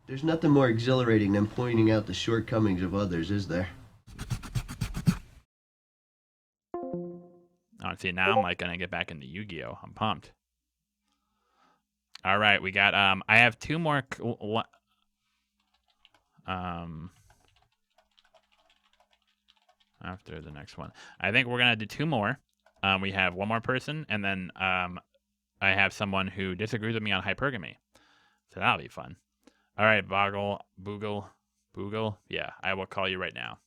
There's nothing more exhilarating than pointing out the shortcomings of others, is there? Oh, see, now I'm like gonna get back into Yu-Gi-Oh. I'm pumped. All right, we got I have two more after the next one. I think we're gonna do two more. We have one more person, and then I have someone who disagrees with me on hypergamy. So that'll be fun. All right, Boogle. Yeah, I will call you right now.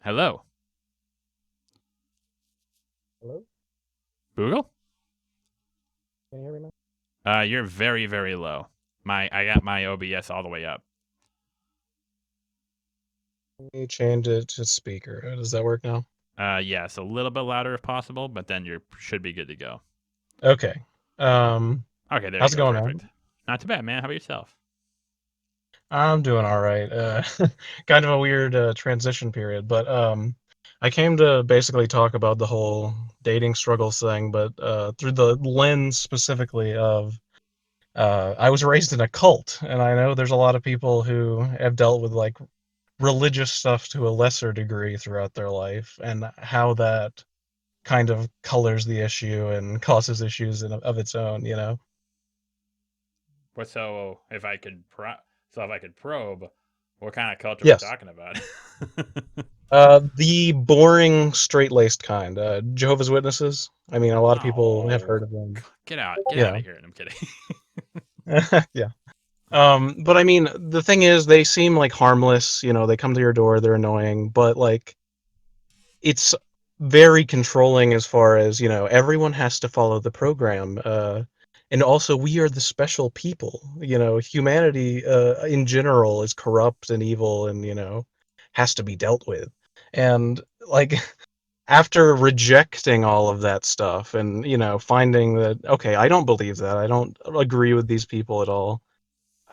Hello, Hello? Boogle. Can you hear me You're very, very low. I got my OBS all the way up. now? Let me change it to speaker. Does that work now? Yes, a little bit louder if possible, but then you should be good to go. Okay. Okay, there How's you it go. going, Perfect. man? Not too bad, man. How about yourself? I'm doing all right. Kind of a weird transition period, but I came to basically talk about the whole dating struggles thing, but through the lens specifically of I was raised in a cult, and I know there's a lot of people who have dealt with like religious stuff to a lesser degree throughout their life, and how that kind of colors the issue and causes issues of its own, you know? What so if I could probe, what kind of culture are we Yes. talking about? The boring, straight-laced kind. Jehovah's Witnesses. I mean, a lot of people have Oh, heard of them. get out Yeah. of here! I'm kidding. Yeah. But I mean, the thing is, they seem like harmless. You know, they come to your door, they're annoying, but like, it's very controlling as far as, you know, everyone has to follow the program. And also, we are the special people. You know, humanity in general is corrupt and evil, and you know, has to be dealt with. And like, after rejecting all of that stuff, and you know, finding that okay, I don't believe that, I don't agree with these people at all.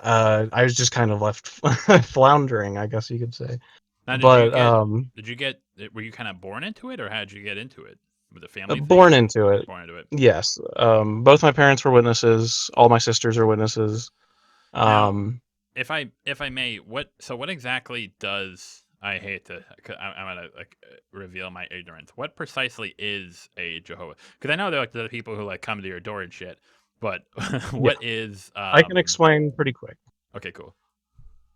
I was just kind of left floundering, I guess you could say. Now, But were you kind of born into it, or how did you get into it? With a family thing, born or into it. born into it? Yes. Both my parents were witnesses. All my sisters are witnesses. Now, Um, if I may, what exactly does I hate to I'm gonna like reveal my ignorance. What precisely is a Jehovah? Because I know they're like the people who like come to your door and shit. But yeah, what is I can explain pretty quick. Okay, cool.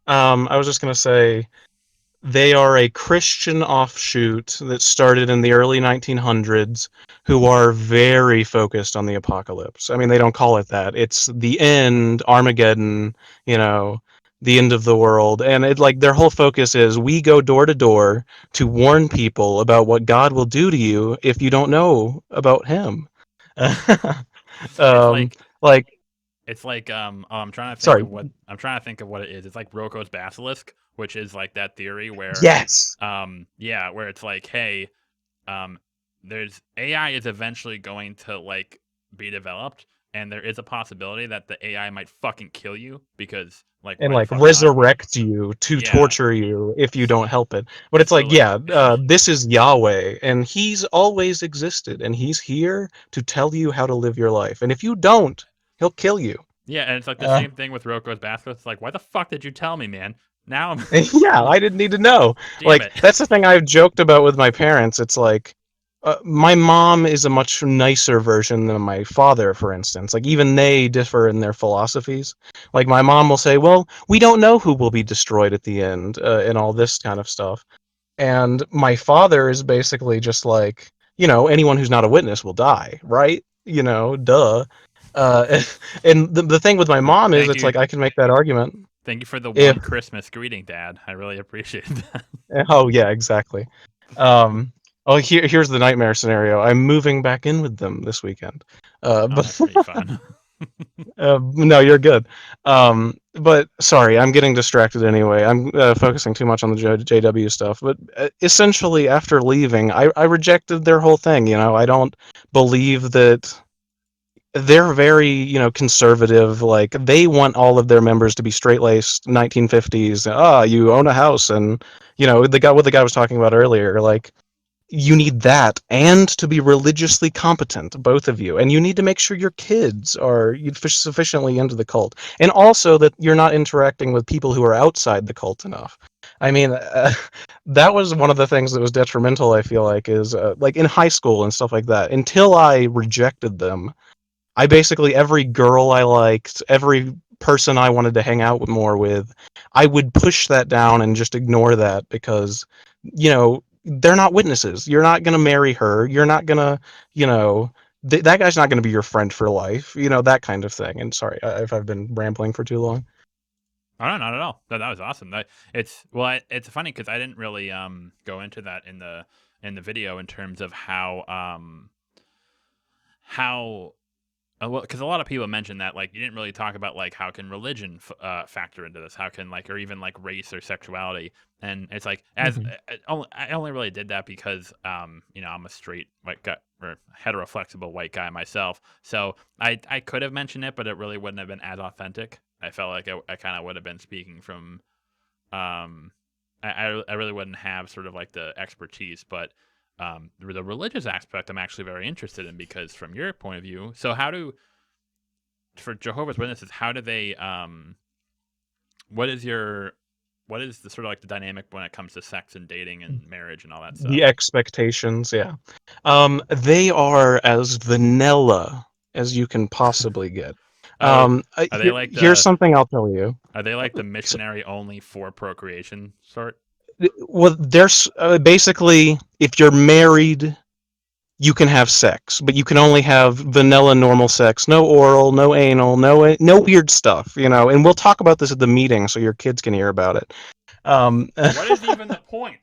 I was just gonna say they are a Christian offshoot that started in the early 1900s, who are very focused on the apocalypse. I mean, they don't call it that. It's the end, Armageddon, you know, the end of the world. And it like their whole focus is we go door to door to warn people about what God will do to you if you don't know about him. It's um like like I'm trying to think sorry. of what it is. It's like Roko's basilisk, which is like that theory where Yes. yeah, where it's like, hey, um there's AI is eventually going to like be developed, and there is a possibility that the AI might fucking kill you because like And why the like fuck not? resurrect you to Yeah, torture you if you don't help it. But and it's so like, like yeah, this is Yahweh, and he's always existed, and he's here to tell you how to live your life. And if you don't, he'll kill you. yeah, and it's like the Uh, same thing with Roko's basilisk. It's like, why the fuck did you tell me, man? Now I'm yeah, I didn't need to know. damn Like it. that's the thing I've joked about with my parents. It's like my mom is a much nicer version than my father, for instance. Like even they differ in their philosophies. Like my mom will say, "Well, we don't know who will be destroyed at the end," and all this kind of stuff. And my father is basically just like, you know, anyone who's not a witness will die, right? You know, duh. Uh, and the thing with my mom is, Thank it's you. like I can make that argument Thank you for the if one Christmas greeting, Dad. I really appreciate that. oh yeah, exactly. Um, oh, here's the nightmare scenario. I'm moving back in with them this weekend. Oh, But that's pretty fun. no, you're good. But sorry, I'm getting distracted anyway. I'm focusing too much on the JW stuff. But essentially, after leaving, I rejected their whole thing. You know, I don't believe that they're very, you know, conservative. Like they want all of their members to be straight laced 1950s. Ah, you own a house, and you know the guy what the guy was talking about earlier. Like you need that and to be religiously competent, both of you, and you need to make sure your kids are sufficiently into the cult, and also that you're not interacting with people who are outside the cult enough. I mean, that was one of the things that was detrimental, I feel like, is like in high school and stuff like that. Until I rejected them, I basically, every girl I liked, every person I wanted to hang out more with, I would push that down and just ignore that because, they're not witnesses. You're not going to marry her. You're not going to, that guy's not going to be your friend for life, that kind of thing. And sorry if I've been rambling for too long. Oh, no, not at all. That was awesome. It's funny because I didn't really go into that in the video in terms of how well, because a lot of people mention that like you didn't really talk about like how can religion factor into this, how can like or even like race or sexuality, and it's like as I only really did that because I'm a straight white guy or heteroflexible white guy myself, so I could have mentioned it, but it really wouldn't have been as authentic. I felt like I kind of would have been speaking from I really wouldn't have sort of like the expertise, but the religious aspect I'm actually very interested in because from your point of view, so for Jehovah's Witnesses, how do they what is the sort of like the dynamic when it comes to sex and dating and marriage and all that stuff? The expectations, yeah. They are as vanilla as you can possibly get. Are they like Here's something I'll tell you. Are they like the missionary only for procreation sort? Well, there's basically, if you're married, you can have sex, but you can only have vanilla normal sex, no oral, no anal, no weird stuff, and we'll talk about this at the meeting so your kids can hear about it. What is even the point?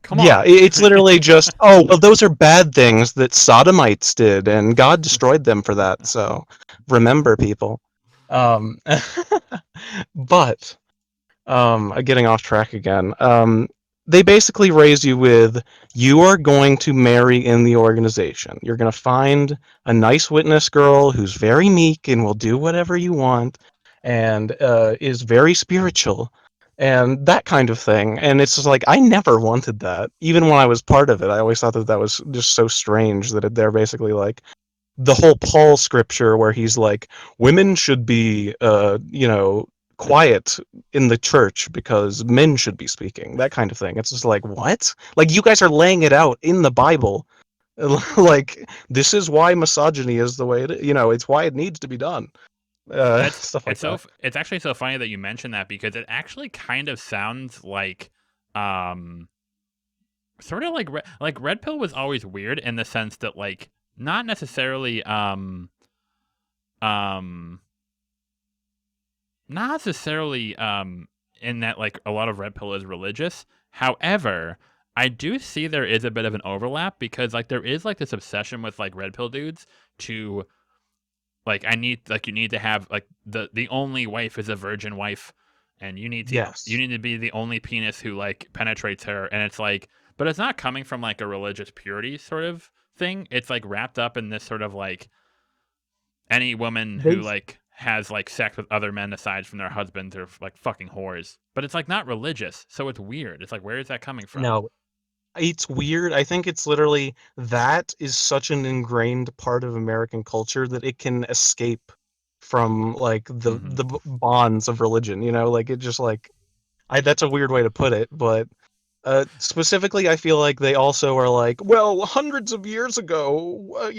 Come on. Yeah, it's literally just, oh, well, those are bad things that sodomites did, and God destroyed them for that, so remember, people. But getting off track again. They basically raise you with, you are going to marry in the organization. You're going to find a nice witness girl who's very meek and will do whatever you want and is very spiritual and that kind of thing. And it's just like, I never wanted that. Even when I was part of it, I always thought that was just so strange that they're basically like, the whole Paul scripture where he's like, women should be, quiet in the church because men should be speaking, that kind of thing. It's just like, what? Like, you guys are laying it out in the Bible. Like, this is why misogyny is the way it is. It's why it needs to be done. Stuff like that. It's actually so funny that you mentioned that because it actually kind of sounds like sort of like Red Pill was always weird in the sense that like not necessarily in that like a lot of Red Pill is religious. However, I do see there is a bit of an overlap because like there is like this obsession with like Red Pill dudes to like you need to have like the only wife is a virgin wife and you need to be the only penis who like penetrates her, and it's like, but it's not coming from like a religious purity sort of thing. It's like wrapped up in this sort of like any woman who like has like sex with other men aside from their husbands are like fucking whores, but it's like not religious, so it's weird. It's like, where is that coming from? No, it's weird. I think it's literally, that is such an ingrained part of American culture that it can escape from like the bonds of religion, like it just like, that's a weird way to put it, but specifically, I feel like they also are like, well, hundreds of years ago,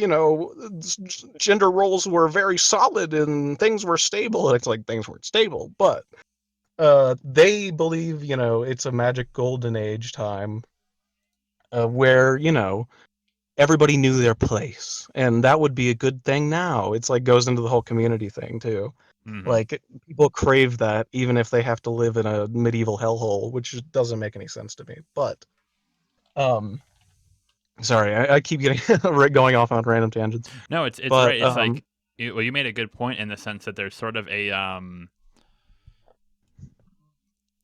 gender roles were very solid and things were stable. And it's like, things weren't stable, but they believe, it's a magic golden age time where, everybody knew their place. And that would be a good thing now. It's like goes into the whole community thing, too. Like, people crave that even if they have to live in a medieval hellhole, which doesn't make any sense to me. But sorry, I keep getting going off on random tangents. No, it's right. It's like you made a good point in the sense that there's sort of a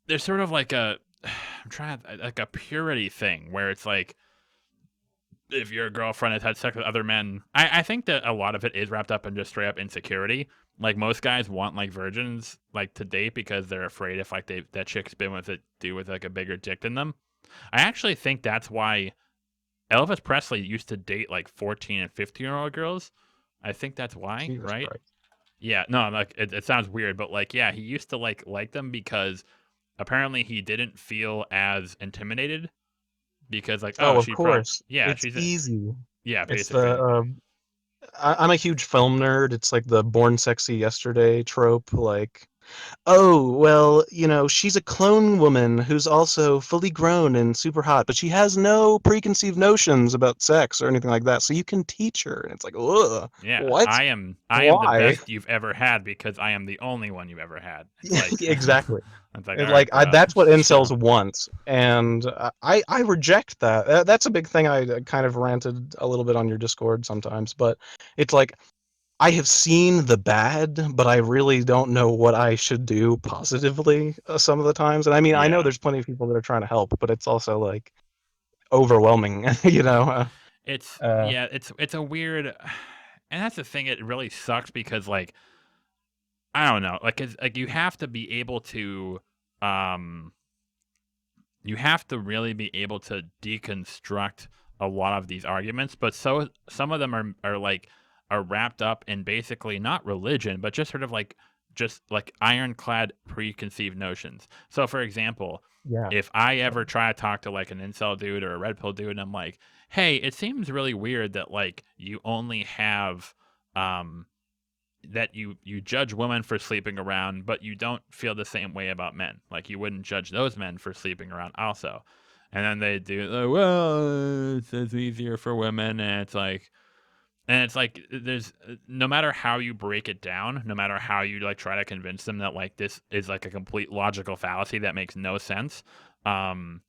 there's sort of like a I'm trying to, like a purity thing where it's like, if your girlfriend has had sex with other men, I think that a lot of it is wrapped up in just straight up insecurity. Like most guys want like virgins like to date because they're afraid if like that chick's been with like a bigger dick than them. I actually think that's why Elvis Presley used to date like 14 and 15-year-old girls. I think that's why, Jesus right? Christ. Yeah, no, I'm like it sounds weird, but like yeah, he used to like them because apparently he didn't feel as intimidated because like Oh, oh of she probably course. yeah It's she's a, easy. yeah It's the basically I'm a huge film nerd. It's like the Born Sexy Yesterday trope. Like, oh, well, she's a clone woman who's also fully grown and super hot, but she has no preconceived notions about sex or anything like that. So you can teach her. And it's like, ugh, yeah what? I am the Why? best you've ever had because I am the only one you've ever had. It's like Exactly. it's like all And right, like bro. that's what incels Chill. want, and I reject that. That's a big thing. I kind of ranted a little bit on your Discord sometimes, but it's like I have seen the bad, but I really don't know what I should do positively some of the times. And I mean, I know Yeah. there's plenty of people that are trying to help, but it's also like overwhelming, you know. It's Uh, yeah, it's a weird and that's the thing, it really sucks because like I don't know, like it's like you have to be able to um you have to really be able to deconstruct a lot of these arguments, but so some of them are like are wrapped up in basically not religion, but just like ironclad preconceived notions. So for example, yeah. if I ever try to talk to like an incel dude or a red pill dude and I'm like, hey, it seems really weird that like you only have um that you judge women for sleeping around, but you don't feel the same way about men. Like you wouldn't judge those men for sleeping around also. And then they do, well, it's easier for women, and it's like there's no matter how you break it down, no matter how you like try to convince them that like this is like a complete logical fallacy that makes no sense, um,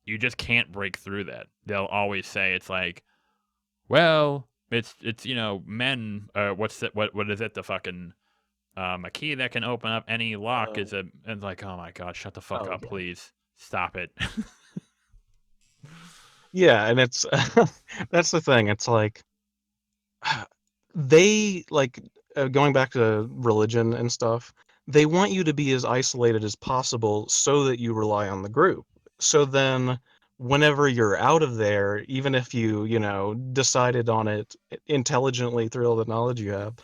you just can't break through that. They'll always say it's like, well, it's men. What's it? What is it? The fucking a key that can open up any lock Uh, is a. And like, oh my god, shut the fuck oh up, yeah. please, stop it. Yeah, and it's that's the thing. It's like they like going back to religion and stuff. They want you to be as isolated as possible so that you rely on the group. So then whenever you're out of there, even if you decided on it intelligently through all the knowledge you have,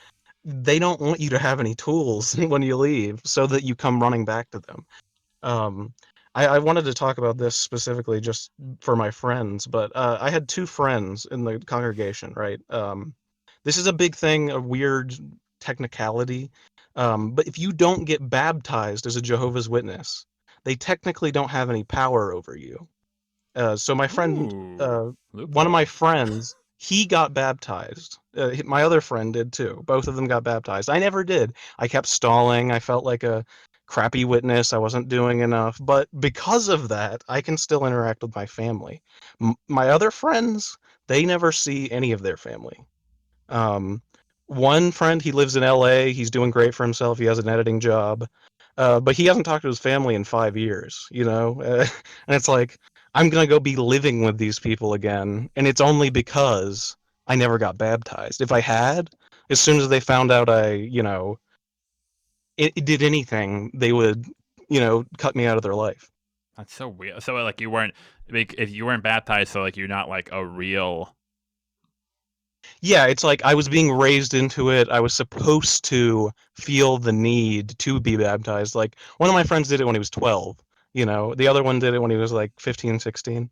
they don't want you to have any tools when you leave so that you come running back to them. um, I wanted to talk about this specifically just for my friends, but I had two friends in the congregation, right? This is a big thing, a weird technicality. But if you don't get baptized as a Jehovah's Witness, they technically don't have any power over you. So my friend, Ooh, one of my loophole. friends, he got baptized. My other friend did too. Both of them got baptized. I never did. I kept stalling. I felt like a crappy witness. I wasn't doing enough. But because of that, I can still interact with my family. My other friends, they never see any of their family. Um, One friend, he lives in LA. He's doing great for himself. He has an editing job. But he hasn't talked to his family in 5 years, and it's like, I'm gonna go be living with these people again, and it's only because I never got baptized. If I had, as soon as they found out it did anything, they would, cut me out of their life. That's so weird. So like you weren't like if you weren't baptized, so like you're not like a real. Yeah, it's like I was being raised into it. I was supposed to feel the need to be baptized. Like one of my friends did it when he was 12, the other one did it when he was like 15, 16.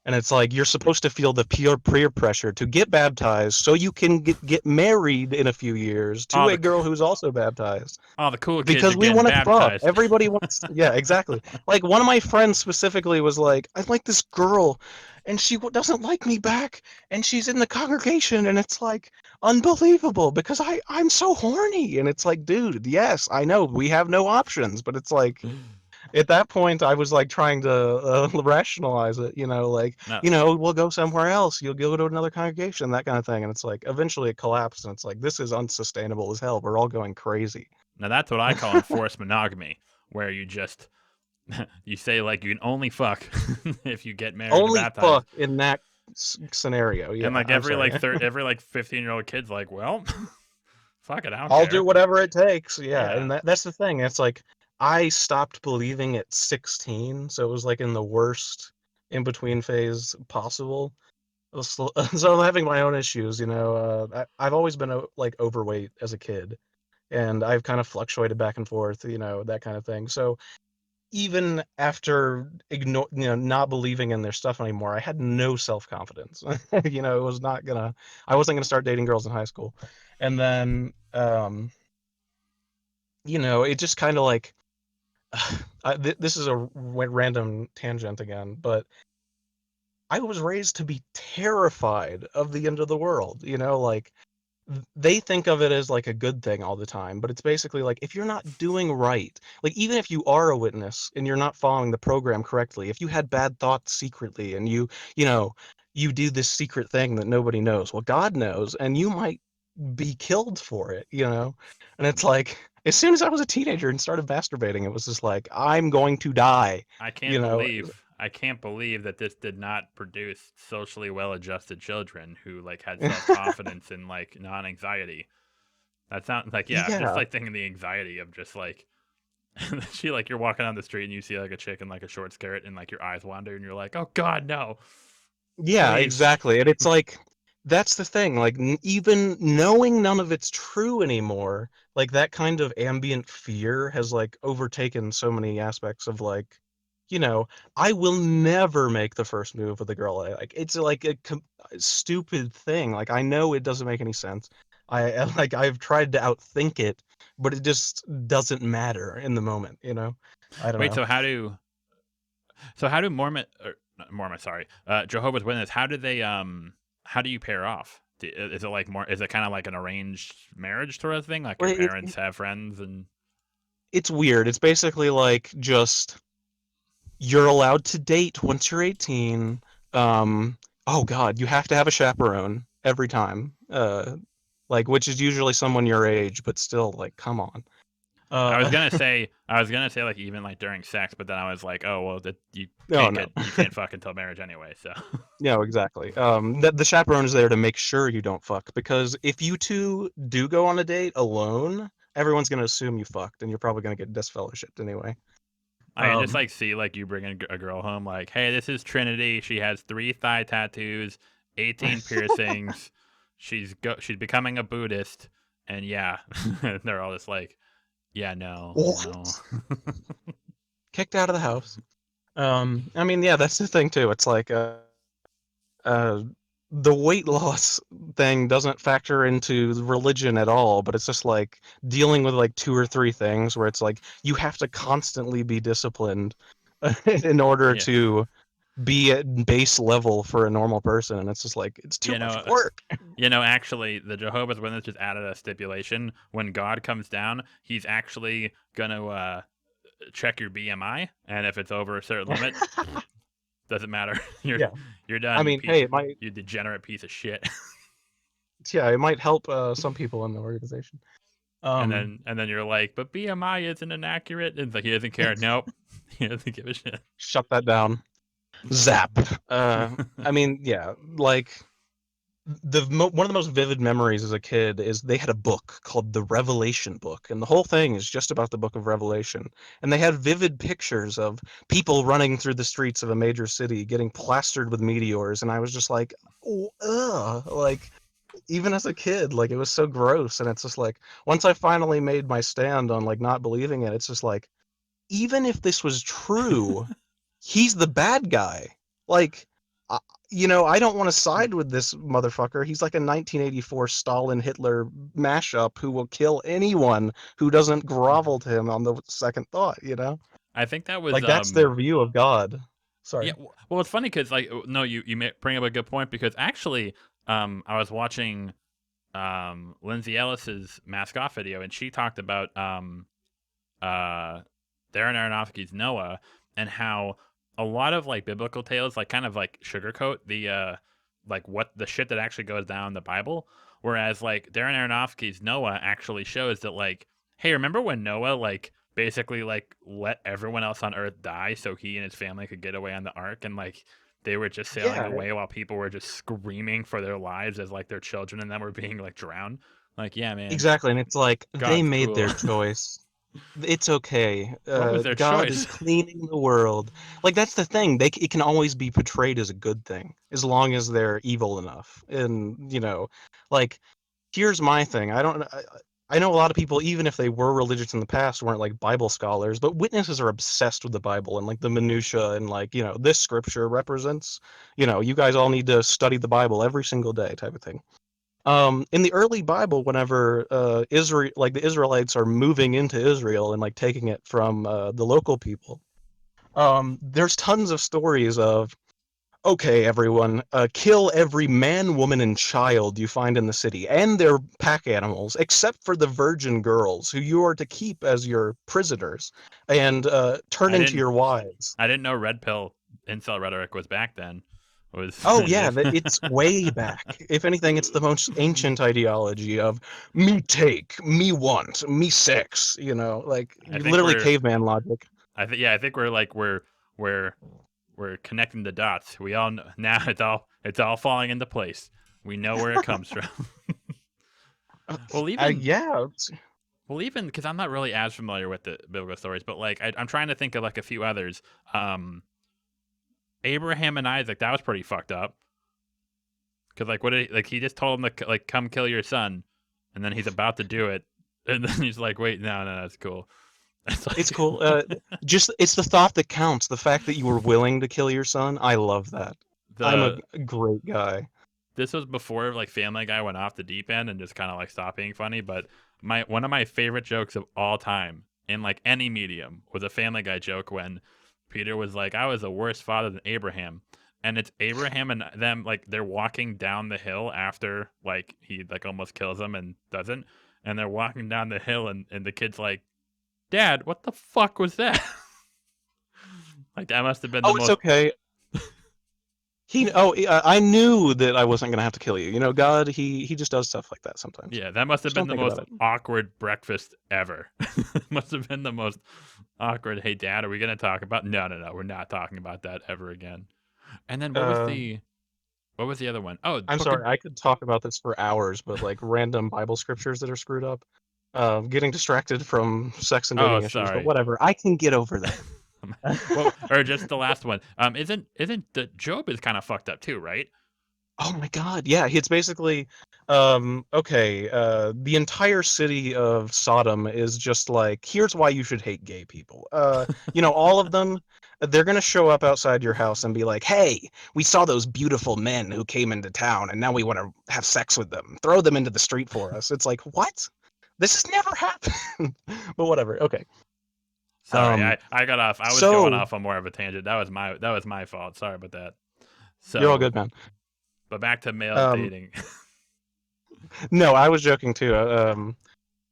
And it's like you're supposed to feel the pure peer pressure to get baptized so you can get married in a few years to All a the girl who's also baptized. all the cool kids Because are we getting want to fuck. baptized. Everybody wants. Yeah, exactly. Like one of my friends specifically was like, I like this girl, and she doesn't like me back, and she's in the congregation, and it's like unbelievable because I'm so horny, and it's like, dude, yes, I know we have no options, but it's like at that point I was like trying to rationalize it, like No, we'll go somewhere else. You'll go to another congregation, that kind of thing, and it's like eventually it collapsed, and it's like this is unsustainable as hell. We're all going crazy. now that's what I call enforced monogamy, where you just you say like you can only fuck if you get married or Only baptized, fuck in that scenario. and Yeah, like I'm every sorry. like every like 15-year-old kid's like, well, fuck it, I don't I'll do care. whatever it takes. Yeah, Yeah, and that's the thing. It's like I stopped believing at 16, so it was like in the worst in between phase possible. So I'm having my own issues, you know. I've always been like overweight as a kid, and I've kind of fluctuated back and forth, you know, that kind of thing. So even after not believing in their stuff anymore, I had no self-confidence. You know, I wasn't gonna start dating girls in high school. And then you know, it just kind of like this is a random tangent again, but I was raised to be terrified of the end of the world, you know, like they think of it as like a good thing all the time, but it's basically like if you're not doing right, like even if you are a witness and you're not following the program correctly, if you had bad thoughts secretly and you know, you do this secret thing that nobody knows, well, God knows, and you might be killed for it, you know? And it's like, as soon as I was a teenager and started masturbating, it was just like, I'm going to die, I you know? I can't believe that this did not produce socially well-adjusted children who like had self-confidence and like non-anxiety. That sounds like, yeah, I'm just Yeah. like thinking the anxiety of just like she like you're walking down the street and you see like a chick in like a short skirt and like your eyes wander and you're like, oh God, no, Yeah, please. exactly. And it's like that's the thing. Like even knowing none of it's true anymore, like that kind of ambient fear has like overtaken so many aspects of like, you know, I will never make the first move with a girl I like. It's like a stupid thing. Like I know it doesn't make any sense. I like I've tried to outthink it, but it just doesn't matter in the moment, you know? I don't Wait, know. so how do Mormon or not Mormon, sorry, Jehovah's Witness, how do you pair off? Is it like more? Is it kind of like an arranged marriage sort of thing? Like your Well, parents have friends and it's weird. It's basically like just you're allowed to date once you're 18. Oh God, you have to have a chaperone every time. Like which is usually someone your age, but still, like, come on. Uh, I was gonna say like even like during sex, but then I was like, oh well, no, no, you can't fuck until marriage anyway. So no, exactly. The chaperone is there to make sure you don't fuck because if you two do go on a date alone, everyone's gonna assume you fucked, and you're probably gonna get disfellowshipped anyway. I can just Um, like see like you bring a girl home like, hey, this is Trinity. She has 3 thigh tattoos, 18 piercings. She's becoming a Buddhist, and yeah, they're all just like, yeah, no, no. kicked out of the house. I mean, yeah, that's the thing too. It's like uh, the weight loss thing doesn't factor into religion at all, but it's just like dealing with like 2 or 3 things where it's like you have to constantly be disciplined in order Yeah, to be at base level for a normal person, and it's just like it's too you much know, work. actually, the Jehovah's Witness just added a stipulation: when God comes down, He's actually gonna check your BMI, and if it's over a certain limit, doesn't matter. Yeah, You're I done. mean, hey, it might, You degenerate piece of shit. yeah, it might help some people in the organization. Um, And then you're like, but BMI isn't inaccurate. And it's like he doesn't care. Nope, he doesn't give a shit. Shut that down. Zap. I mean, yeah, like one of the most vivid memories as a kid is they had a book called the Revelation Book, and the whole thing is just about the Book of Revelation. And they had vivid pictures of people running through the streets of a major city getting plastered with meteors, and I was just like, oh, ugh, like even as a kid, like it was so gross. And it's just like once I finally made my stand on like not believing it, it's just like even if this was true, he's the bad guy. Like, uh, you know, I don't want to side with this motherfucker. He's like a 1984 Stalin Hitler mashup who will kill anyone who doesn't grovel to him on the second thought. You know, I think that was like that's their view of God. yeah. Sorry. Well, it's funny because like no, bring up a good point because actually, I was watching Lindsay Ellis's Mask Off video and she talked about uh Darren Aronofsky's Noah and how a lot of like biblical tales like kind of like sugarcoat the like what the shit that actually goes down in the Bible, whereas like Darren Aronofsky's Noah actually shows that like, hey, remember when Noah like basically like let everyone else on Earth die so he and his family could get away on the ark and like they were just sailing Yeah, away while people were just screaming for their lives as like their children and them were being like drowned. Like, yeah, man, exactly. And it's like they God's made cool. their choice. It's okay. What was their God choice? is cleaning the world. Like that's the thing. It can always be portrayed as a good thing as long as they're evil enough. And like here's my thing. I know a lot of people, even if they were religious in the past, weren't like Bible scholars, but witnesses are obsessed with the Bible and like the minutia and like, this scripture represents, you guys all need to study the Bible every single day type of thing. In the early Bible, whenever Israel, like the Israelites are moving into Israel and like taking it from the local people, there's tons of stories of, okay, everyone, kill every man, woman, and child you find in the city, and their pack animals, except for the virgin girls, who you are to keep as your prisoners, and turn I into didn't your wives. I didn't know red pill incel rhetoric was back then. Was Oh yeah, it's way back. If anything, it's the most ancient ideology of me take, me want, me sex. Like I think literally caveman logic. I think we're we're connecting the dots. We all know, now it's all falling into place. We know where it comes from. well, even Yeah. well, even because I'm not really as familiar with the biblical stories, but like I'm trying to think of like a few others. Abraham and Isaac, that was pretty fucked up. Because like what did he just told him to like come kill your son, and then he's about to do it, and then he's like, wait, no, that's cool. It's cool. Just it's the thought that counts. The fact that you were willing to kill your son. I love that. I'm the a great guy. this was before like Family Guy went off the deep end and just kind of like stopped being funny. But one of my favorite jokes of all time in like any medium was a Family Guy joke when Peter was like, "I was a worse father than Abraham," and it's Abraham and them like they're walking down the hill after like he like almost kills them and doesn't, and they're walking down the hill and the kid's like, "Dad, what the fuck was that?" like that must have been the Oh, it's most okay. I knew that I wasn't gonna have to kill you. God, he just does stuff like that sometimes. Yeah, that must have Just been don't the think most about it. awkward breakfast ever. Must have been the most awkward. Hey, Dad, are we gonna talk about? No, we're not talking about that ever again. And then Uh, what was the other one? Oh, I'm Book of sorry, I could talk about this for hours, but like random Bible scriptures that are screwed up. Getting distracted from sex and oh, dating issues, but sorry. whatever. I can get over that. well, or just the last one. Isn't the Job is kind of fucked up too, right? Oh my God, yeah, it's basically okay, the entire city of Sodom is just like, here's why you should hate gay people. All of them, they're gonna show up outside your house and be like, hey, we saw those beautiful men who came into town and now we want to have sex with them. Throw them into the street for us. It's like, what? This has never happened. But whatever, okay. Sorry, Um, I got off. I was going so off on more of a tangent. That was my fault. Sorry about that. you're all So, good, man. but back to male Um, dating. no, I was joking too.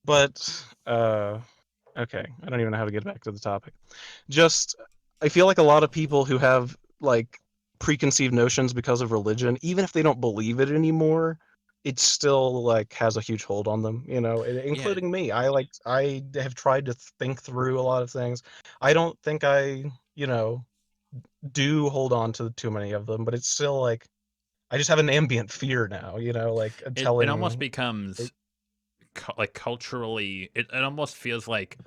But okay, I don't even know how to get back to the topic. Just, I feel like a lot of people who have like preconceived notions because of religion, even if they don't believe it anymore, it still like has a huge hold on them, yeah, including me. I have tried to think through a lot of things. I don't think I, do hold on to too many of them, but it's still like I just have an ambient fear now, like it almost telling. becomes like culturally it almost feels like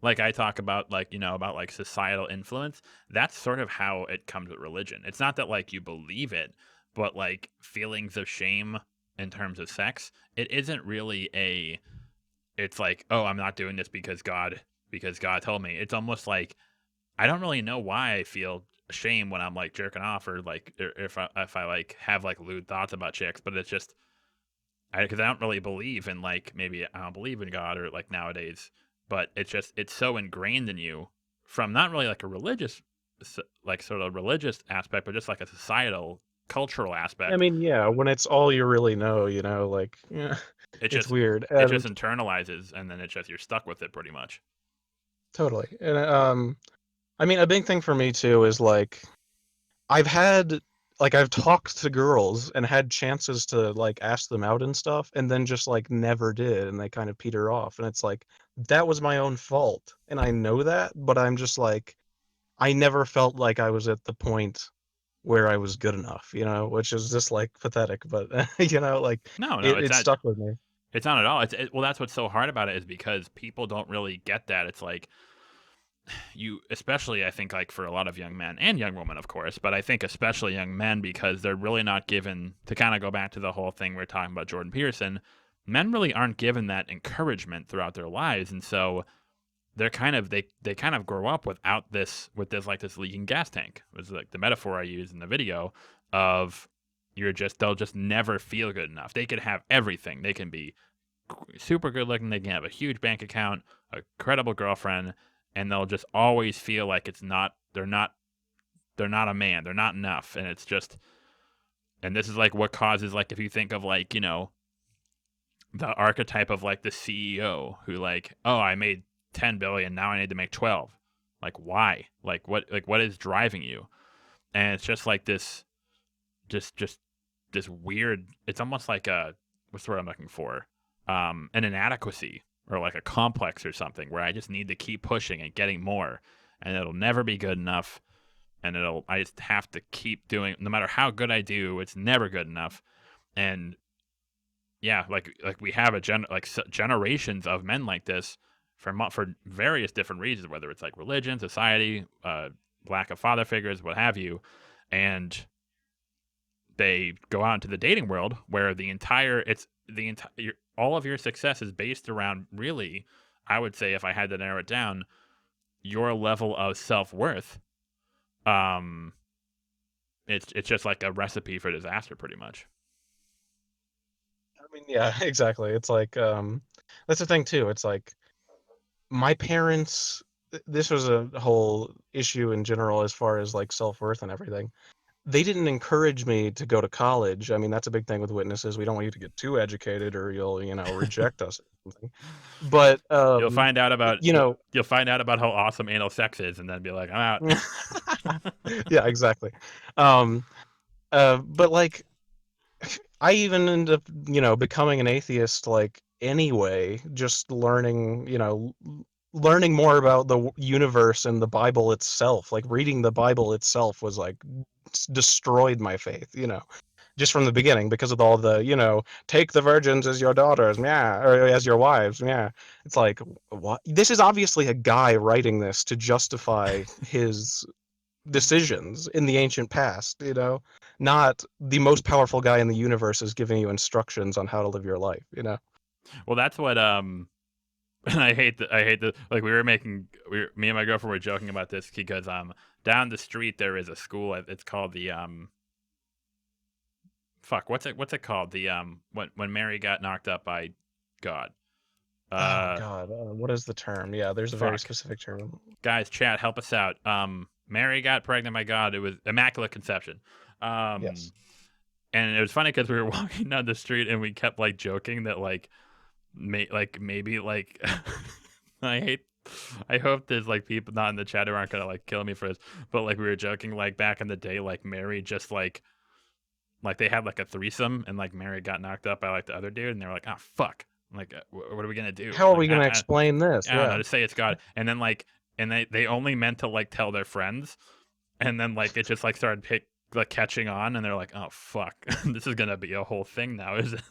I talk about like about like societal influence. That's sort of how it comes with religion. It's not that like you believe it, but like feelings of shame in terms of sex, it isn't really a it's like, oh, I'm not doing this because God told me. It's almost like I don't really know why I feel shame when I'm like jerking off or like if I like have like lewd thoughts about chicks, but it's just because I don't really believe in like maybe I don't believe in God or like nowadays, but it's so ingrained in you from not really like a religious like sort of religious aspect, but just like a societal cultural I aspect. mean, yeah, when it's all you really know, like, It it's just weird. it just And internalizes, and then it's just you're stuck with it pretty much. totally. And I mean, a big thing for me too is like I've had I've talked to girls and had chances to like ask them out and stuff, and then just like never did, and they kind of peter off. And it's like that was my own fault, and I know that, but I'm just like I never felt like I was at the point where I was good enough, which is just like pathetic, but like No, it stuck with me. It's not at all. Well, that's what's so hard about it, is because people don't really get that. It's like, you, especially I think, like, for a lot of young men and young women, of course, but I think especially young men, because they're really not given, to kind of go back to the whole thing we are talking about Jordan Peterson, men really aren't given that encouragement throughout their lives, and so they're kind of they kind of grow up with this like this leaking gas tank. It was like the metaphor I used in the video of, they'll just never feel good enough. They could have everything. They can be super good looking, they can have a huge bank account, a credible girlfriend, and they'll just always feel like they're not a man, they're not enough. And it's just, and this is like what causes, like, if you think of, like, you know, the archetype of like the CEO who, like, oh, I made 10 billion, now I need to make 12. Like, why? Like, what is driving you? And it's just like this, just this weird, it's almost like what's the word I'm looking for? An inadequacy, or like a complex or something, where I just need to keep pushing and getting more, and it'll never be good enough. And I just have to keep doing, no matter how good I do, it's never good enough. And yeah, like we have generations of men like this for various different reasons, whether it's like religion, society, lack of father figures, what have you. And they go out into the dating world where all of your success is based around, really, I would say, if I had to narrow it down, your level of self-worth. It's just like a recipe for disaster, pretty much. I mean, yeah, exactly. It's like, that's the thing too. It's like, my parents, this was a whole issue in general as far as like self-worth and everything. They didn't encourage me to go to college. I mean, that's a big thing with witnesses. We don't want you to get too educated or you'll, reject us or something. But you'll find out about you'll find out about how awesome anal sex is, and then be like, I'm out. Yeah, exactly. But like, I even ended up, becoming an atheist, like, anyway, just learning more about the universe and the Bible itself. Like, reading the Bible itself was like destroyed my faith, just from the beginning, because of all the, take the virgins as your daughters, yeah, or as your wives, yeah. It's like, what? This is obviously a guy writing this to justify his decisions in the ancient past, not the most powerful guy in the universe is giving you instructions on how to live your life, Well, that's what and I hate the like, me and my girlfriend were joking about this, because down the street there is a school. It's called the what's it called, the when Mary got knocked up by God. Oh God, what is the term? Yeah, there's a very specific term. Guys, chat, help us out. Mary got pregnant by God. It was Immaculate Conception. Yes. And it was funny because we were walking down the street and we kept like joking that maybe I hope there's like people not in the chat who aren't gonna like kill me for this, but like we were joking, like, back in the day, like Mary just like they had like a threesome, and like Mary got knocked up by like the other dude, and they were like, oh fuck, like, what are we gonna do? How are like, we gonna explain this? I don't know, just say it's God. And then and they only meant to like tell their friends, and then like it just like started catching on, and they're like, oh fuck, this is gonna be a whole thing now, is it?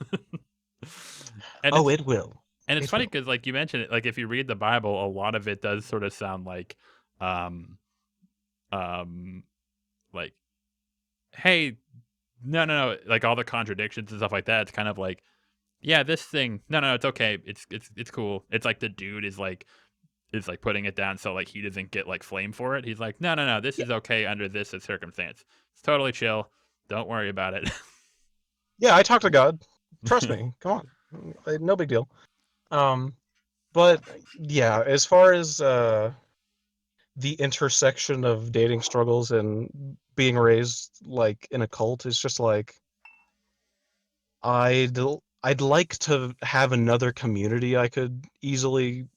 It will. And it's funny because, like you mentioned it, like if you read the Bible, a lot of it does sort of sound like, like, hey, no, like all the contradictions and stuff like that. It's kind of like, yeah, this thing, no, it's okay, it's cool. It's like the dude is like putting it down so like he doesn't get like flame for it. He's like, no, this is okay under this circumstance. It's totally chill. Don't worry about it. Yeah, I talk to God. Trust me. Come on, no big deal. But yeah, as far as the intersection of dating struggles and being raised like in a cult, is just like, I'd like to have another community I could easily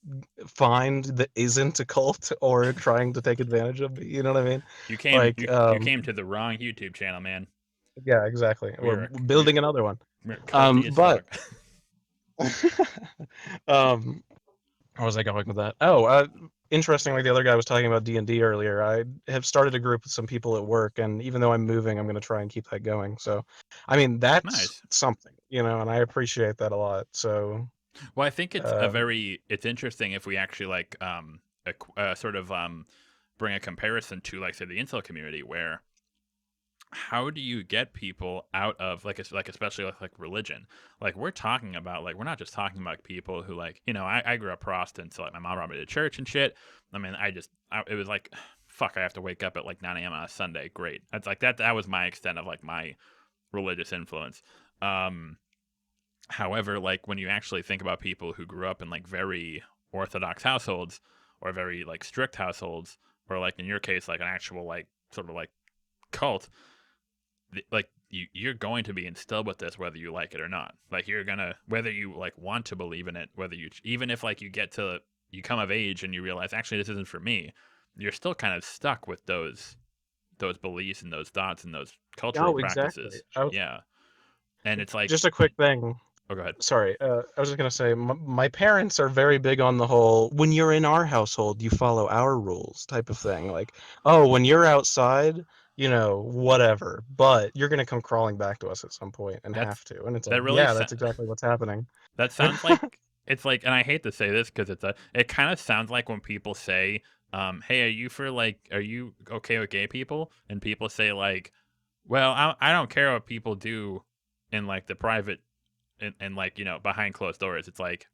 find that isn't a cult or trying to take advantage of me. You know what I mean? You came to the wrong YouTube channel, man. Yeah, exactly. We're building another one. But where was I going with that? Oh, interestingly, the other guy was talking about D&D earlier. I have started a group with some people at work, and even though I'm moving, I'm going to try and keep that going. So, I mean, that's Nice. something, and I appreciate that a lot. So, Well, I think um, it's interesting if we actually like sort of bring a comparison to like say the incel community, where how do you get people out of like especially like religion, like we're talking about, like we're not just talking about people who like, I grew up Protestant, so like my mom brought me to church and shit. I mean, it was like fuck, I have to wake up at like 9 a.m. on a Sunday. Great. That's like that was my extent of like my religious influence. um However, like when you actually think about people who grew up in like very orthodox households or very like strict households, or like in your case like an actual like sort of like cult, like you're going to be instilled with this whether you like it or not. Like you're gonna, whether you like want to believe in it, whether you, even if like you come of age and you realize actually this isn't for me, you're still kind of stuck with those beliefs and those thoughts and those cultural oh, exactly. practices. Yeah. And it's like, Just a quick thing. oh, go ahead. Sorry, I was just gonna say my parents are very big on the whole "when you're in our household, you follow our rules" type of thing. Like, oh, when you're outside, whatever, but you're gonna come crawling back to us at some point and That's have to. And it's like, that really yeah, that's exactly what's happening. that sounds like, it's like, and I hate to say this because it kind of sounds like when people say, hey, are you okay with gay people? And people say like, well, I don't care what people do in like the private and like, behind closed doors. It's like,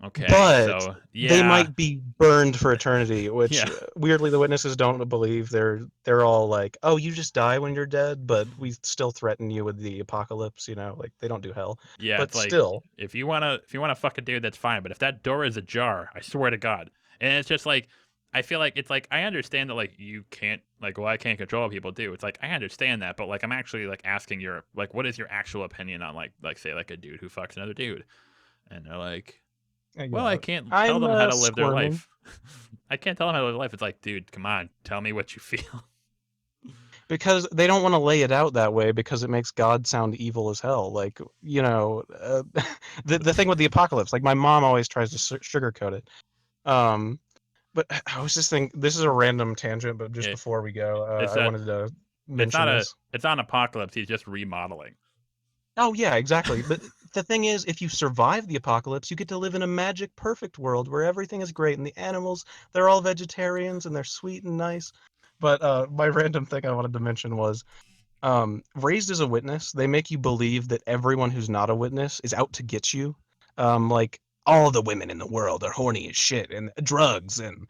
okay, But so they yeah. might be burned for eternity, which Yeah. weirdly the witnesses don't believe. They're all like, "Oh, you just die when you're dead, but we still threaten you with the apocalypse." Like they don't do hell, Yeah, but it's like, still, if you wanna fuck a dude, that's fine. But if that door is ajar, I swear to God. And it's just like, I feel like it's like, I understand that like you can't, like, well, I can't control what people do. It's like I understand that, but like I'm actually like asking your, like, what is your actual opinion on like say like a dude who fucks another dude? And they're like, well, I yeah, can't tell I'm them how to live their squirming life. I can't tell them how to live their life. It's like, dude, come on, tell me what you feel. because they don't want to lay it out that way because it makes God sound evil as hell. Like, the thing with the apocalypse, like my mom always tries to sugarcoat it. Um, But I was just thinking, this is a random tangent, but just It, before we go, it's I a wanted to it's not mention a this. it's not an apocalypse. He's just remodeling. Oh, yeah, exactly. But the thing is, if you survive the apocalypse, you get to live in a magic perfect world where everything is great and the animals, they're all vegetarians and they're sweet and nice. But my random thing I wanted to mention was raised as a witness, they make you believe that everyone who's not a witness is out to get you. Like all the women in the world are horny as shit and drugs and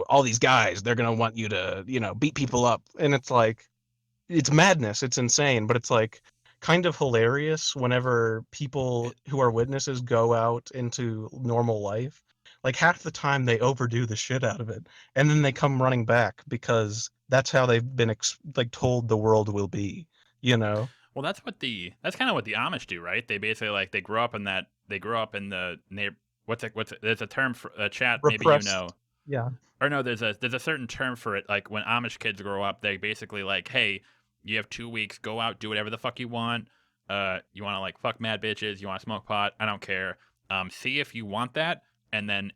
all these guys, they're gonna want you to beat people up, and it's like it's madness, it's insane, but it's like kind of hilarious whenever people who are witnesses go out into normal life. Like half the time they overdo the shit out of it, and then they come running back because that's how they've been like told the world will be. You know, Well, that's kind of what the Amish do, right? They basically like they grow up in the neighbor. There's a term for a chat, maybe repressed. Yeah. or no, there's a certain term for it. Like when Amish kids grow up, they basically like, hey, you have 2 weeks, go out, do whatever the fuck you want. You want to like fuck mad bitches, you want to smoke pot, I don't care. See if you want that, and then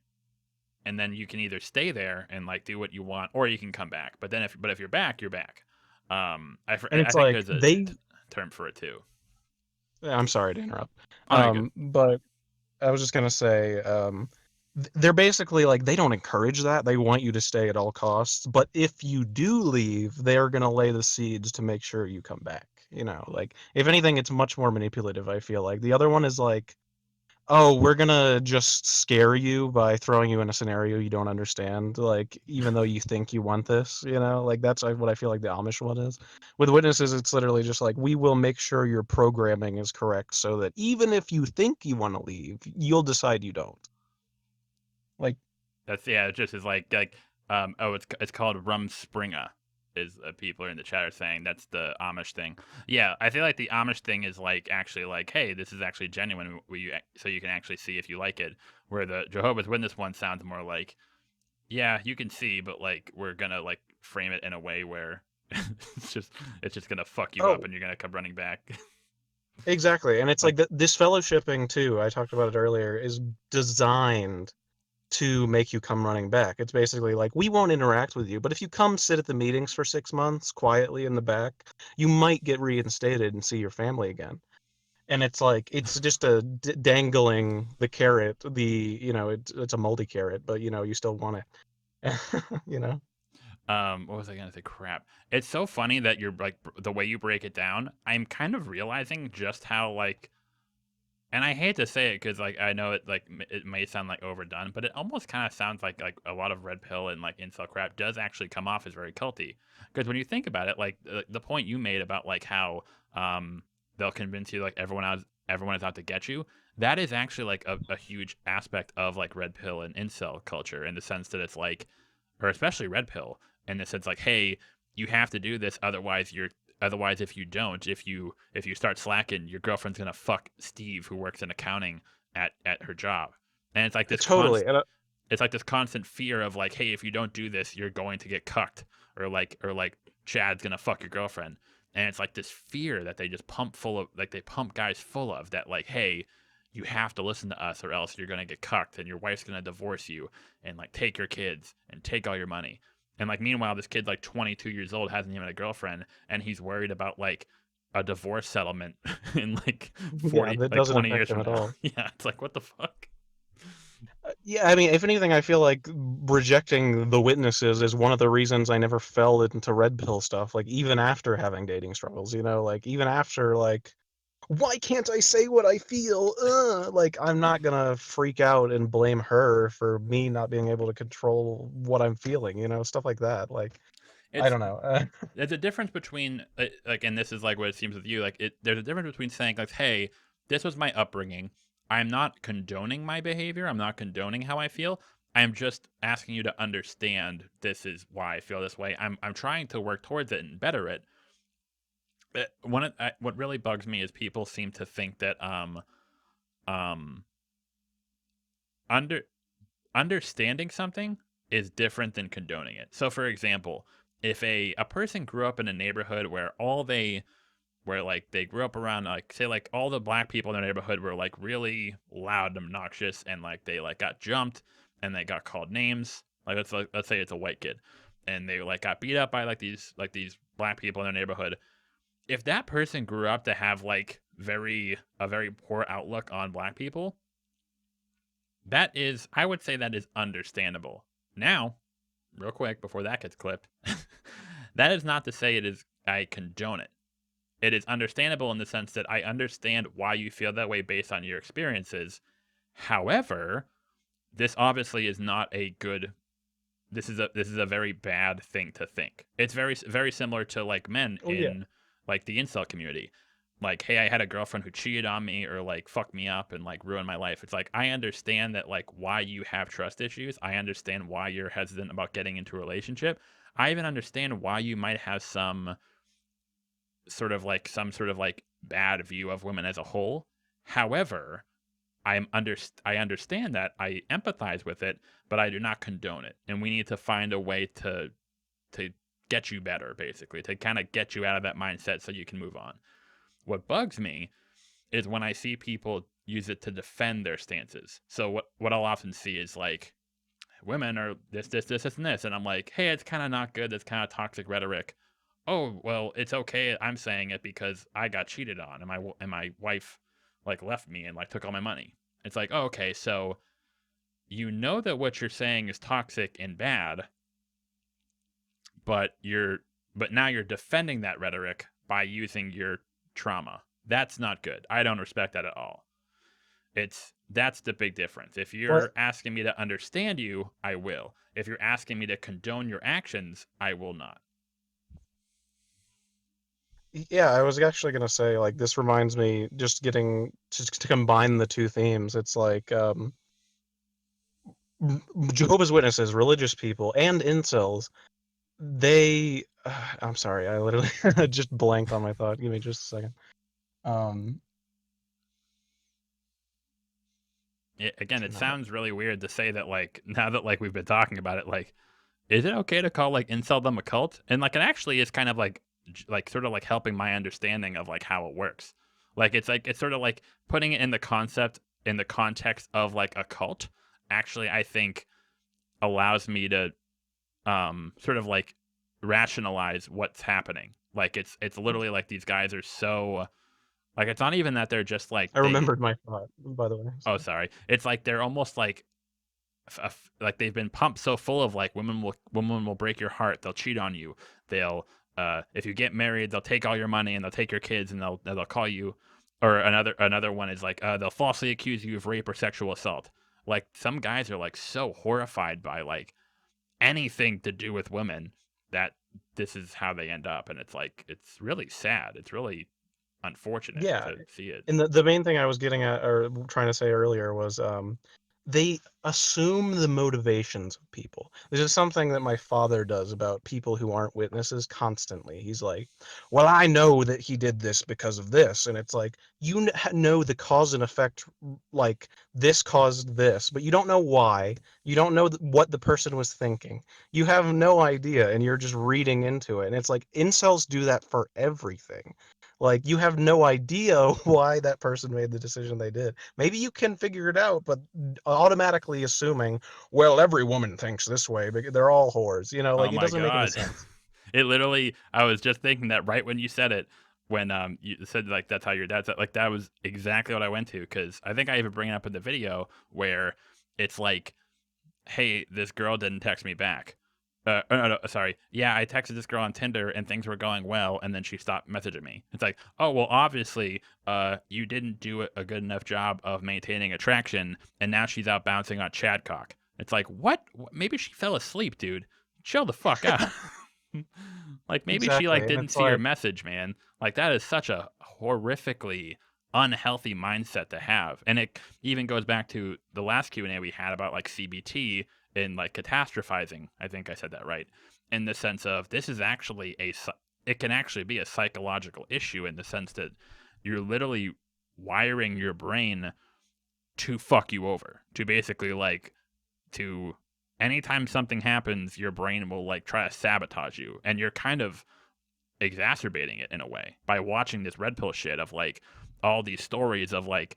you can either stay there and like do what you want, or you can come back. But if you're back, you're back. And I it's think like there's a they. term for it too. I'm sorry to interrupt. Oh, no, you're good. But I was just gonna say, they're basically like they don't encourage that. They want you to stay at all costs. But if you do leave, they're gonna lay the seeds to make sure you come back. Like if anything, it's much more manipulative. I feel like the other one is like, oh, we're gonna just scare you by throwing you in a scenario you don't understand. Like even though you think you want this, like that's what I feel like the Amish one is. With witnesses, it's literally just like we will make sure your programming is correct so that even if you think you want to leave, you'll decide you don't. Like, That's, yeah. It just is oh, it's called Rumspringa. Is people are in the chat are saying that's the Amish thing. Yeah, I feel like the Amish thing is like actually like, hey, this is actually genuine. So you can actually see if you like it. Where the Jehovah's Witness one sounds more like, yeah, you can see, but like we're gonna like frame it in a way where it's just gonna fuck you up oh, and you're gonna come running back. exactly. And it's Like, like this fellowshipping too. I talked about it earlier. Is designed to make you come running back. It's basically like, we won't interact with you, but if you come sit at the meetings for 6 months quietly in the back, you might get reinstated and see your family again. And it's like, it's just a dangling the carrot, it's a multi carrot, but you still want it. What was I gonna say? Crap. It's so funny that you're like the way you break it down. I'm kind of realizing just how like, and I hate to say it because like I know it like it may sound like overdone, but it almost kind of sounds like a lot of red pill and like incel crap does actually come off as very culty. Because when you think about it, like the point you made about like how they'll convince you like everyone is out to get you. That is actually like a huge aspect of like red pill and incel culture in the sense that it's like, or especially red pill in the sense like, hey, you have to do this, otherwise if you don't, if you start slacking, your girlfriend's gonna fuck Steve who works in accounting at her job. And it's like this Totally. it's like this constant fear of like, hey, if you don't do this, you're going to get cucked, or like Chad's gonna fuck your girlfriend. And it's like this fear that they just they pump guys full of, that like, hey, you have to listen to us or else you're gonna get cucked and your wife's gonna divorce you and like take your kids and take all your money. And like meanwhile, this kid's like 22 years old, hasn't even a girlfriend, and he's worried about like a divorce settlement in like 40, that like doesn't 20 affect years him from at now. all. Yeah, it's like what the fuck. Yeah, I mean, if anything, I feel like rejecting the witnesses is one of the reasons I never fell into red pill stuff. Like, even after having dating struggles, like even after like, why can't I say what I feel? Like, I'm not gonna freak out and blame her for me not being able to control what I'm feeling. Stuff like that. Like, I It's don't know. there's a difference between like, and this is like what it seems with you, like there's a difference between saying like, hey, this was my upbringing, I'm not condoning my behavior, I'm not condoning how I feel, I'm just asking you to understand this is why I feel this way, I'm trying to work towards it and better it. But what really bugs me is people seem to think that um under understanding something is different than condoning it. So for example, if a person grew up in a neighborhood where like they grew up around like, say like all the black people in their neighborhood were like really loud and obnoxious, and like they like got jumped and they got called names. Like let's say it's a white kid and they like got beat up by like these black people in their neighborhood. If that person grew up to have like a very poor outlook on black people, I would say that is understandable. Now, real quick before that gets clipped, that is not to say I condone it. It is understandable in the sense that I understand why you feel that way based on your experiences. However, this obviously is not a good. This is a very bad thing to think. It's very similar to like men Oh yeah. in like the incel community. Like, hey, I had a girlfriend who cheated on me or like fucked me up and like ruined my life. It's like, I understand that like why you have trust issues. I understand why you're hesitant about getting into a relationship. I even understand why you might have some sort of like bad view of women as a whole. However, I understand that, I empathize with it, but I do not condone it. And we need to find a way to get you better, basically, to kind of get you out of that mindset so you can move on. What bugs me is when I see people use it to defend their stances. So what I'll often see is like, women are this, and this, and I'm like, hey, it's kind of not good. That's kind of toxic rhetoric. Oh, well, it's okay. I'm saying it because I got cheated on, and my wife like left me and like took all my money. It's like, oh, okay, so you know that what you're saying is toxic and bad, but now you're defending that rhetoric by using your trauma. That's not good. I don't respect that at all. That's the big difference. If Well, you're asking me to understand you, I will. If you're asking me to condone your actions, I will not. yeah, I was actually gonna say, like, this reminds me, just getting to combine the two themes. It's like, Jehovah's Witnesses, religious people, and incels. I'm sorry, I literally just blanked on my thought. Give me just a second. Um, Again, it no. sounds really weird to say that, like, now that like we've been talking about it, like, is it okay to call like incel them a cult? And like it actually is kind of like sort of like helping my understanding of like how it works. Like it's sort of like putting it in the context of like a cult, actually, I think, allows me to sort of like rationalize what's happening. Like it's literally like these guys are so like it's not even that they're just like I they. remembered my thought, by the way. Oh, sorry. It's like they're almost like like they've been pumped so full of like women will break your heart. They'll cheat on you. They'll if you get married, they'll take all your money and they'll take your kids and they'll call you. Or another one is like they'll falsely accuse you of rape or sexual assault. Like some guys are like so horrified by like anything to do with women that this is how they end up, and it's like it's really sad. It's really unfortunate Yeah, to see it. and the main thing I was getting at or trying to say earlier was they assume the motivations of people. This is something that my father does about people who aren't witnesses constantly. He's like, "Well, I know that he did this because of this," and it's like you know the cause and effect, like this caused this, but you don't know why. You don't know what the person was thinking. You have no idea, and you're just reading into it. And it's like incels do that for everything. Like you have no idea why that person made the decision they did. Maybe you can figure it out, but automatically assuming, well, every woman thinks this way because they're all whores. You know, Oh like it my doesn't make any god. sense. It literally, I was just thinking that right when you said it, when you said like that's how your dad said, like that was exactly what I went to, because I think I even bring it up in the video where it's like, hey, this girl didn't text me back. No, sorry. Yeah, I texted this girl on Tinder and things were going well, and then she stopped messaging me. It's like, oh, well, obviously, you didn't do a good enough job of maintaining attraction, and now she's out bouncing on Chadcock. It's like, what? Maybe she fell asleep, dude. Chill the fuck out. Like maybe she like Exactly, and didn't it's see your like, message, man. Like that is such a horrifically unhealthy mindset to have. And it even goes back to the last Q&A we had about like CBT and like catastrophizing. I think I said that right. In the sense of this is actually it can actually be a psychological issue in the sense that you're literally wiring your brain to fuck you over, to basically like to anytime something happens, your brain will like try to sabotage you, and you're kind of exacerbating it in a way by watching this red pill shit of like all these stories of like,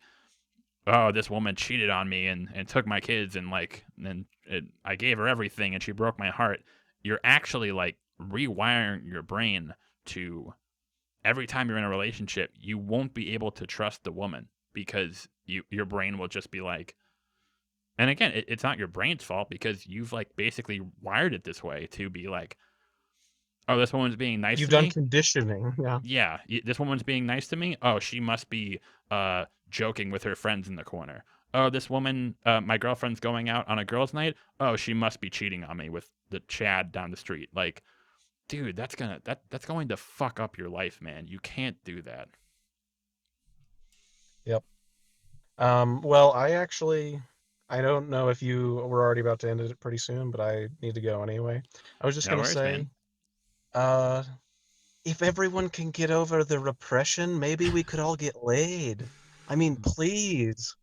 oh, this woman cheated on me and took my kids and like and I gave her everything and she broke my heart. You're actually like rewiring your brain to every time you're in a relationship, you won't be able to trust the woman because your brain will just be like, and again, it's not your brain's fault because you've like basically wired it this way to be like, oh, this woman's being nice you've to done me. conditioning. Yeah. Yeah, this woman's being nice to me. Oh, she must be joking with her friends in the corner. Oh, this woman, my girlfriend's going out on a girls' night. Oh, she must be cheating on me with the Chad down the street. Like, dude, that's going to fuck up your life, man. You can't do that. Yep. Well, I don't know if you were already about to end it pretty soon, but I need to go anyway. I was just No gonna worries, say, man. uh, if everyone can get over the repression, maybe we could all get laid. I mean, please.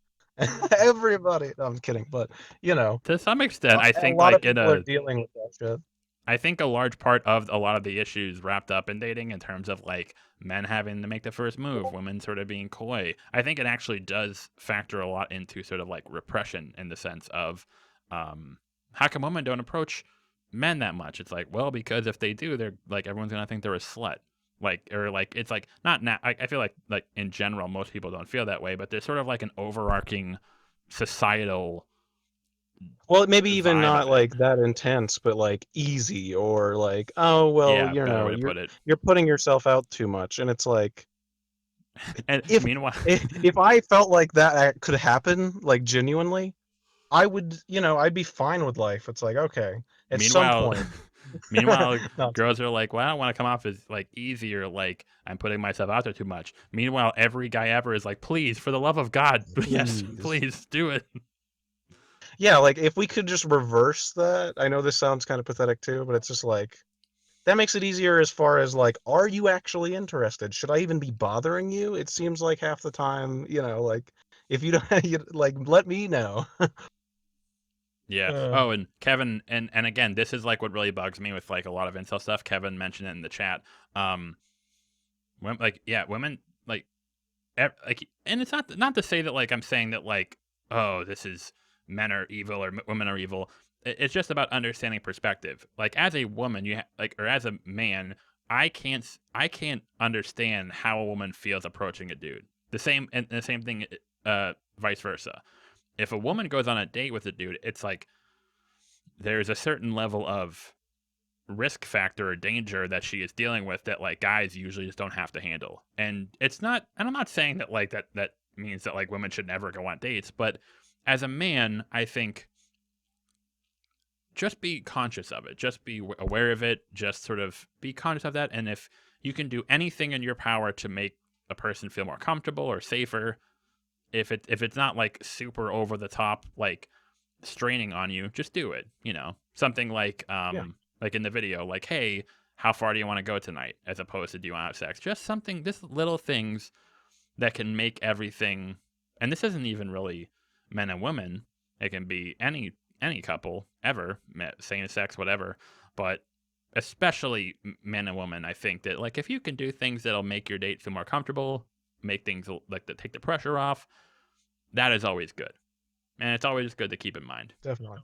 Everybody. No, I'm kidding, but you know, To some extent, I a think lot of like in people are a dealing with that shit. I think a large part of a lot of the issues wrapped up in dating in terms of like men having to make the first move, women sort of being coy. I think it actually does factor a lot into sort of like repression in the sense of how come women don't approach men that much? It's like, well, because if they do, they're like everyone's gonna think they're a slut. Like or like it's like not now. I feel like in general most people don't feel that way, but there's sort of like an overarching societal Well, maybe even vibe not of it. like that intense, but like easy or like, oh well, Yeah, better way to put it. you're putting yourself out too much, and it's like And if meanwhile, if I felt like that could happen, like genuinely, I would, I'd be fine with life. It's like, okay, at some meanwhile, point. meanwhile, No, girls are like, well, I don't want to come off as like easy or like I'm putting myself out there too much. Meanwhile, every guy ever is like, please, for the love of God, yes, please. please do it. Yeah, like if we could just reverse that. I know this sounds kind of pathetic too, but it's just like that makes it easier as far as like, are you actually interested? Should I even be bothering you? It seems like half the time, like if you don't, like, let me know. Yeah. Uh, Oh, and Kevin, and again, this is like what really bugs me with like a lot of incel stuff. Kevin mentioned it in the chat. Like yeah, women like like, and it's not to say that like I'm saying that like oh this is men are evil or women are evil. It's just about understanding perspective. Like as a woman, or as a man, I can't understand how a woman feels approaching a dude. The same thing, vice versa. If a woman goes on a date with a dude, it's like there's a certain level of risk factor or danger that she is dealing with that like guys usually just don't have to handle. And it's not, and I'm not saying that like that means that like women should never go on dates, but as a man, I think just be conscious of it, just be aware of it, just sort of be conscious of that. And if you can do anything in your power to make a person feel more comfortable or safer, if it's not like super over the top like straining on you, just do it. Something like like in the video, like, hey, how far do you want to go tonight, as opposed to do you want to have sex? Just little things that can make everything. And this isn't even really men and women. It can be any couple ever, same sex, whatever. But especially men and women, I think that like if you can do things that'll make your date feel more comfortable, make things like that take the pressure off, that is always good. And it's always good to keep in mind. Definitely.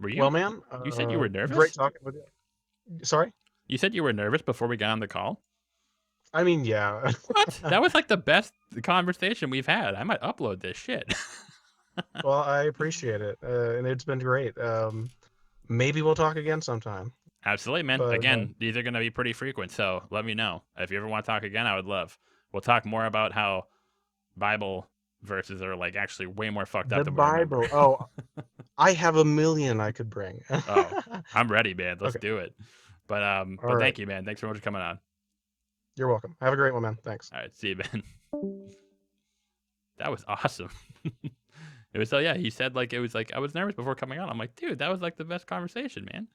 Were you? Well, man, You said you were nervous? Great talking with you. Sorry? You said you were nervous before we got on the call? I mean, yeah. What? That was like the best conversation we've had. I might upload this shit. Well, I appreciate it. And it's been great. Maybe we'll talk again sometime. Absolutely, man. But, again, these are going to be pretty frequent, so let me know. If you ever want to talk again, I would love. We'll talk more about how Bible verses are like actually way more fucked up The than we Bible. remember. Oh, I have a million I could bring. Oh, I'm ready, man. Let's Okay. do it. But right. Thank you, man. Thanks so much for coming on. You're welcome. Have a great one, man. Thanks. All right, see you, man. That was awesome. It was so yeah. He said like it was like I was nervous before coming on. I'm like, dude, that was like the best conversation, man.